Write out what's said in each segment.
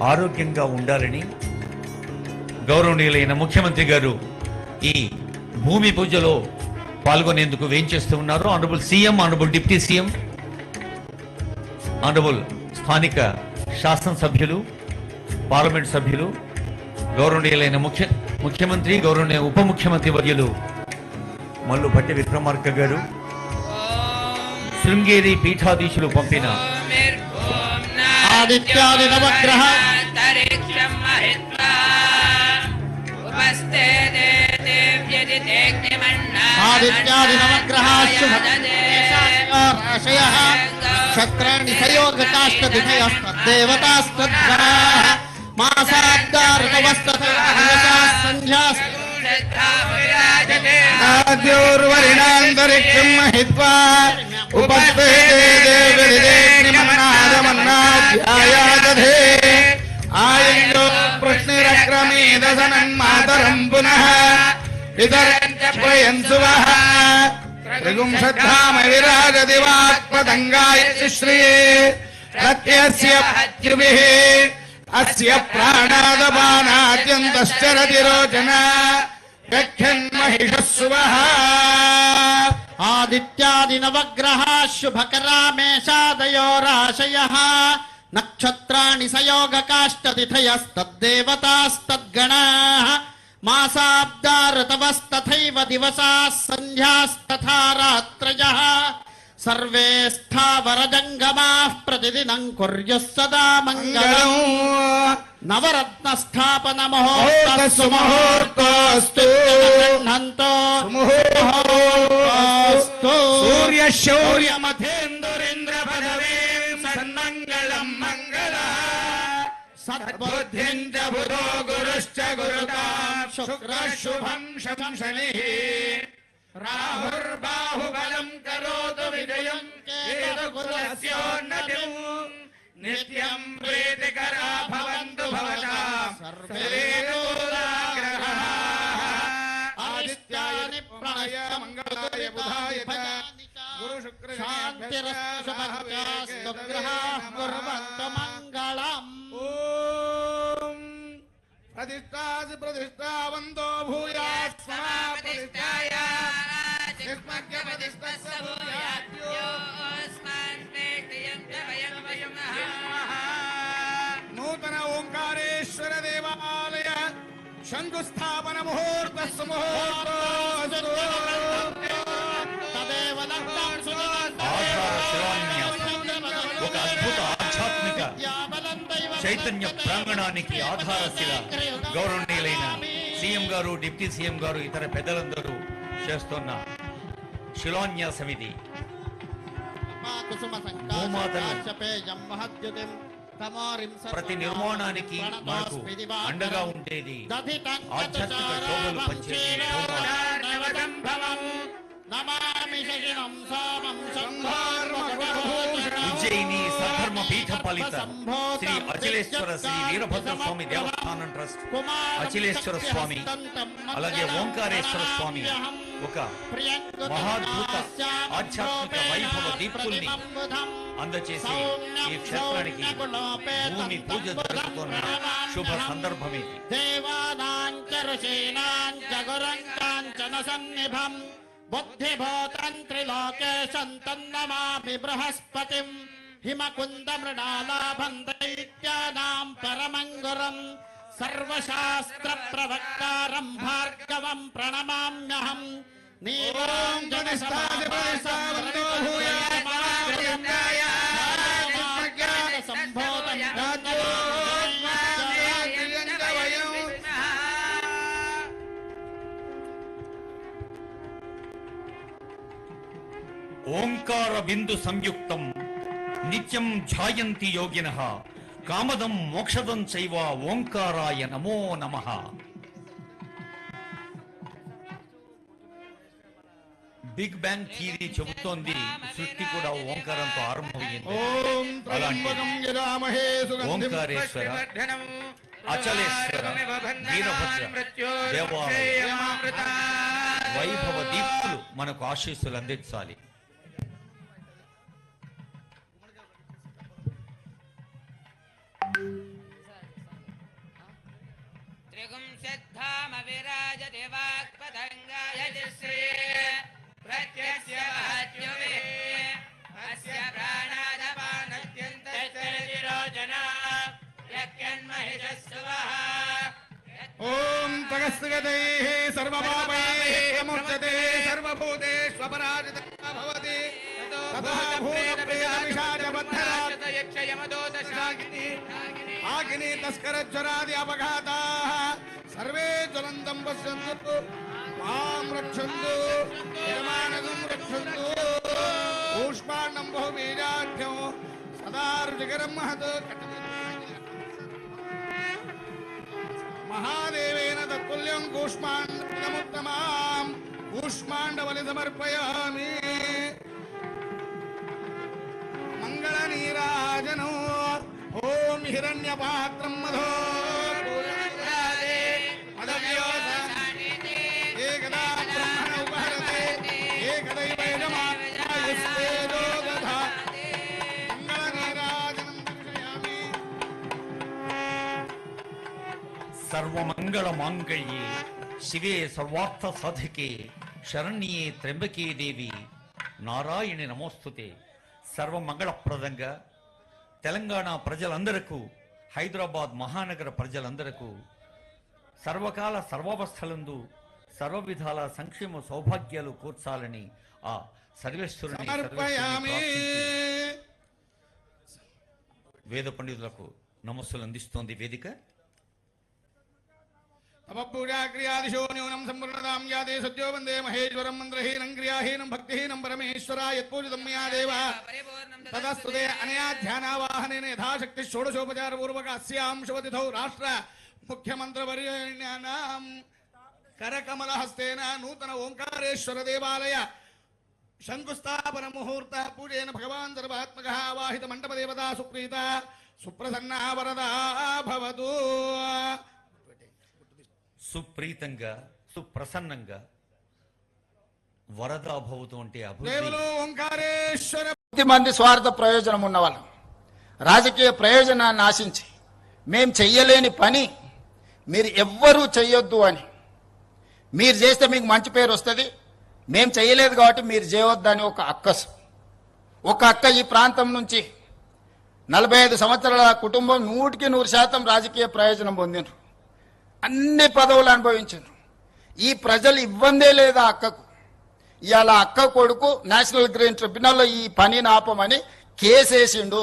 ఆరోగ్యంగా ఉండాలని గౌరవనీయులైన ముఖ్యమంత్రి గారు ఈ భూమి పూజలో పాల్గొనేందుకు వేంచేస్తూ ఉన్నారు. Honourable CM, honourable deputy CM, honourable స్థానిక శాసనసభ్యులు, పార్లమెంట్ సభ్యులు, గౌరవనీయులైన ముఖ్యమంత్రి, గౌరవనీయ ఉప ముఖ్యమంత్రి వర్యులు మల్లు భట్టి విక్రమార్క గారు, శృంగేరి పీఠాధీశులు పంపిన ఆదిత్యాది నవగ్రహ ఆదిత్యాది నవగ్రహాశయ క్షత్రాణి సయోగకాష్టదిభయస్తద్దేవతాస్తద్గణాః మాసాద్దారుతవస్తథార్యశాస్త్రంధ్యాస్యోర్వరిణాन्तరిక్షం మహిత్వా ఉపస్థితేదేవిదేగ్నిమన్నాదమన్నాధ్యాయాదధే ఆయందో ప్రశ్నిరక్రమేదసనన్మాతరం పునః పితరంచ ప్రయంసువః త్రిగుంశద్ధామ విరాజతి వాక్పతంగాయ శ్రియే ప్రత్యస్య పత్యుభిః అస్య ప్రాణాదపానాద్యంతశ్చరతి రోచన గచ్చన్మహిషస్సువః ఆదిత్యాది నవగ్రహా శుభకరామేషాదయోరాశయః నక్షత్రాణి సయోగకాష్టతిథయస్తద్దేవతాస్తద్గణాః మాసాబ్దారుతవస్తథైవ దివసాః సంధ్యాస్తథా రాత్రయః సర్వే స్థావరజంగమాః ప్రతిదినం కుర్యుః సదా మంగళం నవరత్న స్థాపన ముహూర్తస్తు సూర్య శౌర్య మధేందురేంద్ర పదవే సన్మంగళం మంగళ సద్బుద్ధించ బుధో గురుశ్చ గురుతాం శుక్ర శుభం శంశనిః రాహుర్బాహుబలం కరోతు విజయం కేతుకులస్యోన్నతిం నిత్యం ప్రీతికరా భవంతు భవతాం సర్వే లోకాగ్రహాః ఆదిత్యాని ప్రణయ మంగళాయ బుధాయ గురు శుక్ర శాంతిరస్తు గ్రహాః కుర్వంతు మంగళం. ఓం ప్రతిష్ఠాసి ప్రతిష్ఠావంతో భూయాత్ సమాప్రతిష్ఠాయ నిర్మగ్య ప్రతిష్ఠస్య భూయాద్యో అస్మాన్ మేఘయం చ వయం వయమః. నూతన ఓంకారేశ్వర దేవాలయ శంకుస్థాపన ముహూర్తస్సు ముహూర్తోస్తు తదేవ లగ్నం ఒక అద్భుత ఆధ్యాత్మిక చైతన్య ప్రాంగణానికి ఆధారశిల గౌరవనీయులైన సీఎం గారు, డిప్యూటీ సీఎం గారు, ఇతర పెద్దలందరూ చేస్తున్న శిలాన్యాసం ఇది. ప్రతి నిర్మాణానికి మనకు అండగా ఉండేది, ఆధ్యాత్మిక శోభలు పంచేది ఉజ్జయిని సద్ధర్మ పీఠ ఫలిత శ్రీ అచలేశ్వర శ్రీ వీరభద్ర స్వామి దేవస్థానం ట్రస్ట్, అచలేశ్వర స్వామి, అలాగే ఓంకారేశ్వర స్వామి ఒక మహాద్భుత ఆధ్యాత్మిక వైభవ దీప్తుల్ని అందచేసి ఈ క్షేత్రానికి భూమి పూజ జరుగుతున్న శుభ సందర్భం ఇది. బుద్ధిభూతం త్రిలోకేశం తన్నమామి బృహస్పతిం హిమకుంద మృణాలాభం దైత్యానాం పరమంగురం సర్వశాస్త్ర ప్రవక్తారం భార్గవం ప్రణమామ్యహం. ఓంకార బిందు సంయుక్తం నిత్యం ధ్యాయంతి యోగినః కామదం మోక్షదం చైవ ఓంకారాయ నమో నమః. బిగ్ బ్యాంగ్ థియరీ చెబుతోంది సృష్టి కూడా ఓంకారంతో ఆరంభమైంది. ఓంకారేశ్వర, అచలేశ్వర, వీరభద్ర దేవాలయ వైభవ దీప్తులు మనకు ఆశీస్సులు అందించాలి. विराजते वाक्पतङ्गाय श्री प्रत्यस्य महत्युमे अस्य प्राणादपानत्यन्तश्चरतिरोजना यज्ञन्महिषस्सुवः ओम तगस्गदैः सर्वपापैः मुच्यते सर्वभूतेष्वपराजितः भवति ततो भूतप्रेतपिशाचबद्धराक्षयमदोदशाकिनी आगिनी तस्करज्वरादि अपघाताः सर्वे ज्वलन्तं पश्यन्तु मां रक्षन्तु यजमानगं रक्षन्तु ऊष्माण्डं बहुबीजाढ्यं सदा रुचिकरं महत् महादेवेन तत्तुल्यं कूष्माण्डमुत्तमां कूष्माण्डबलि समर्पयामि मंगलनीराजनो ओम हिरण्यपात्रं मधो एकदा ब्रह्मण उपहरते एकदैव यजमानस्तेजो दधाति मंगलनीराजनं दर्शयामि सर्वमंगल मांगल्ये शिवे सर्वार्थ साधिके शरण्ये त्र्यंबके देवी नारायणि नमोस्तुते సర్వమంగళప్రదంగా తెలంగాణ ప్రజలందరకు హైదరాబాద్ మహానగర ప్రజలందరకు సర్వకాల సర్వావస్థలందు సర్వ విధాల సంక్షేమ సౌభాగ్యాలు కూర్చాలని ఆ సర్వేశ్వరుని వేద పండితులకు నమస్సులు అందిస్తోంది వేదిక. तपपूजा क्रियादिशो न्यूनं संपूर्णतां यादे सद्यो वन्दे महेश्वरं मन्त्रहीनं क्रियाहीनं भक्तिहीनं परमेश्वराय यत्पूजितं मया देव तदस्तुते अनया ध्यानावाहनेन यथाशक्ति षोडशोपचारपूर्वक अस्यां शुभतिथौ राष्ट्र मुख्यमन्त्रिवर्याणां करकमलहस्तेन नूतन ओंकारेश्वर देवालय शंकुस्थापन मुहूर्त पूजेन भगवान् सर्वात्मकः आवाहित मण्डपदेवता सुप्रीता सुप्रसन्ना वरदा भवतु. సుప్రీతంగా సుప్రసన్నంగా వరదా భవతు అంటే కొద్ది మంది స్వార్థ ప్రయోజనం ఉన్న వాళ్ళు రాజకీయ ప్రయోజనాన్ని ఆశించి మేం చెయ్యలేని పని మీరు ఎవ్వరూ చెయ్యొద్దు అని, మీరు చేస్తే మీకు మంచి పేరు వస్తుంది, మేం చెయ్యలేదు కాబట్టి మీరు చేయొద్దని ఒక అక్కసు. ఒక అక్క ఈ ప్రాంతం నుంచి 45 సంవత్సరాల కుటుంబం 100% రాజకీయ ప్రయోజనం పొందిండ్రు, అన్ని పదవులు అనుభవించారు. ఈ ప్రజలు ఇబ్బందే లేదా అక్కకు. ఇవాళ అక్క కొడుకు నేషనల్ గ్రీన్ ట్రిబ్యునల్లో ఈ పనిని ఆపమని కేసేసిండు.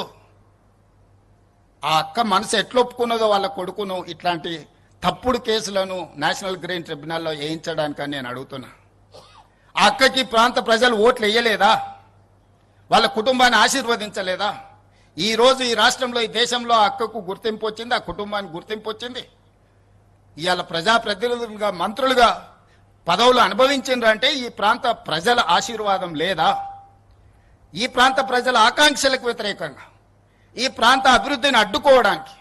ఆ అక్క మనసు ఎట్లొప్పుకున్నదో వాళ్ళ కొడుకును ఇట్లాంటి తప్పుడు కేసులను నేషనల్ గ్రీన్ ట్రిబ్యునల్లో వేయించడానికని నేను అడుగుతున్నా. ఆ అక్కకి ప్రాంత ప్రజలు ఓట్లు వేయలేదా? వాళ్ళ కుటుంబాన్ని ఆశీర్వదించలేదా? ఈ రోజు ఈ రాష్ట్రంలో ఈ దేశంలో ఆ అక్కకు గుర్తింపు వచ్చింది, ఆ కుటుంబానికి గుర్తింపు వచ్చింది. ఇవాళ ప్రజాప్రతినిధులుగా మంత్రులుగా పదవులు అనుభవించిండ్రంటే ఈ ప్రాంత ప్రజల ఆశీర్వాదం లేదా? ఈ ప్రాంత ప్రజల ఆకాంక్షలకు వ్యతిరేకంగా ఈ ప్రాంత అభివృద్ధిని అడ్డుకోవడానికి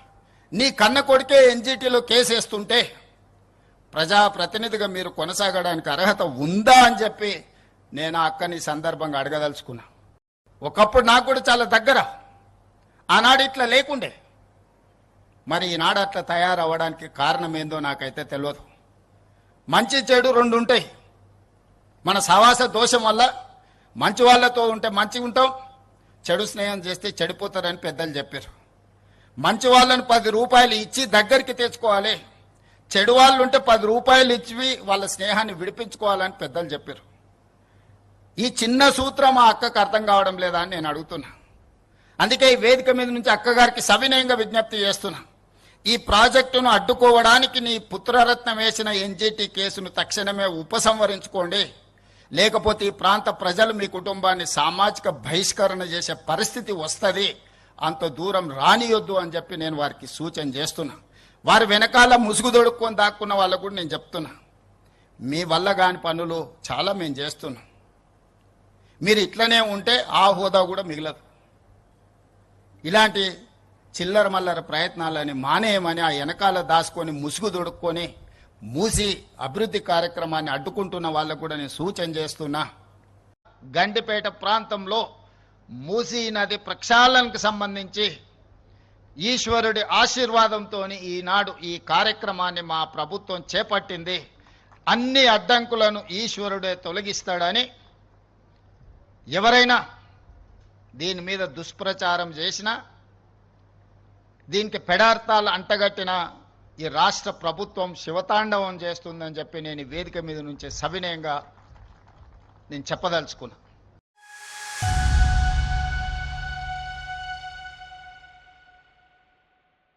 నీ కన్న కొడుకే ఎన్జిటిలో కేసేస్తుంటే ప్రజాప్రతినిధిగా మీరు కొనసాగడానికి అర్హత ఉందా అని చెప్పి నేను ఆ అక్కని సందర్భంగా అడగదలుచుకున్నా. ఒకప్పుడు నాకు కూడా చాలా దగ్గర, ఆనాడు ఇట్లా లేకుండే. మరి ఈనాడు అట్లా తయారవ్వడానికి కారణం ఏందో నాకైతే తెలియదు. మంచి చెడు రెండు ఉంటాయి. మన సహవాస దోషం వల్ల మంచి వాళ్ళతో ఉంటే మంచిగా ఉంటాం, చెడు స్నేహం చేస్తే చెడిపోతారని పెద్దలు చెప్పారు. మంచి వాళ్ళని 10 రూపాయలు ఇచ్చి దగ్గరికి తెచ్చుకోవాలి, చెడు వాళ్ళు ఉంటే 10 రూపాయలు ఇచ్చి వాళ్ళ స్నేహాన్ని విడిపించుకోవాలని పెద్దలు చెప్పారు. ఈ చిన్న సూత్రం ఆ అక్కకు అర్థం కావడం లేదా అని నేను అడుగుతున్నా. అందుకే ఈ వేదిక మీద నుంచి అక్కగారికి సవినయంగా విజ్ఞప్తి చేస్తున్నా. ఈ ప్రాజెక్టును అడ్డుకోవడానికి నీ పుత్రరత్నం వేసిన ఎన్జిటి కేసును తక్షణమే ఉపసంహరించుకోండి, లేకపోతే ఈ ప్రాంత ప్రజలు మీ కుటుంబాన్ని సామాజిక బహిష్కరణ చేసే పరిస్థితి వస్తుంది, అంత దూరం రానియొద్దు అని చెప్పి నేను వారికి సూచన చేస్తున్నా. వారి వెనకాల ముసుగు దొడుక్కొని దాక్కున్న వాళ్ళకు కూడా నేను చెప్తున్నా, మీ వల్ల కాని పనులు చాలా మేము చేస్తున్నాం. మీరు ఇట్లనే ఉంటే ఆ హోదా కూడా మిగలదు. ఇలాంటి చిల్లర మల్లర ప్రయత్నాలని మానేయమని ఆ వెనకాల దాచుకొని ముసుగు దొడుక్కొని మూసి అభివృద్ధి కార్యక్రమాన్ని అడ్డుకుంటున్న వాళ్ళకు కూడా నేను సూచన చేస్తున్నా. గండిపేట ప్రాంతంలో మూసీ నది ప్రక్షాళనకు సంబంధించి ఈశ్వరుడి ఆశీర్వాదంతో ఈనాడు ఈ కార్యక్రమాన్ని మా ప్రభుత్వం చేపట్టింది. అన్ని అడ్డంకులను ఈశ్వరుడే తొలగిస్తాడని ఎవరైనా దీని మీద దుష్ప్రచారం చేసినా, దీనికి పెడార్థాలు అంటగట్టిన ఈ రాష్ట్ర ప్రభుత్వం శివతాండవం చేస్తుందని చెప్పి నేను ఈ వేదిక మీద నుంచి సవినయంగా నేను చెప్పదలుచుకున్నా.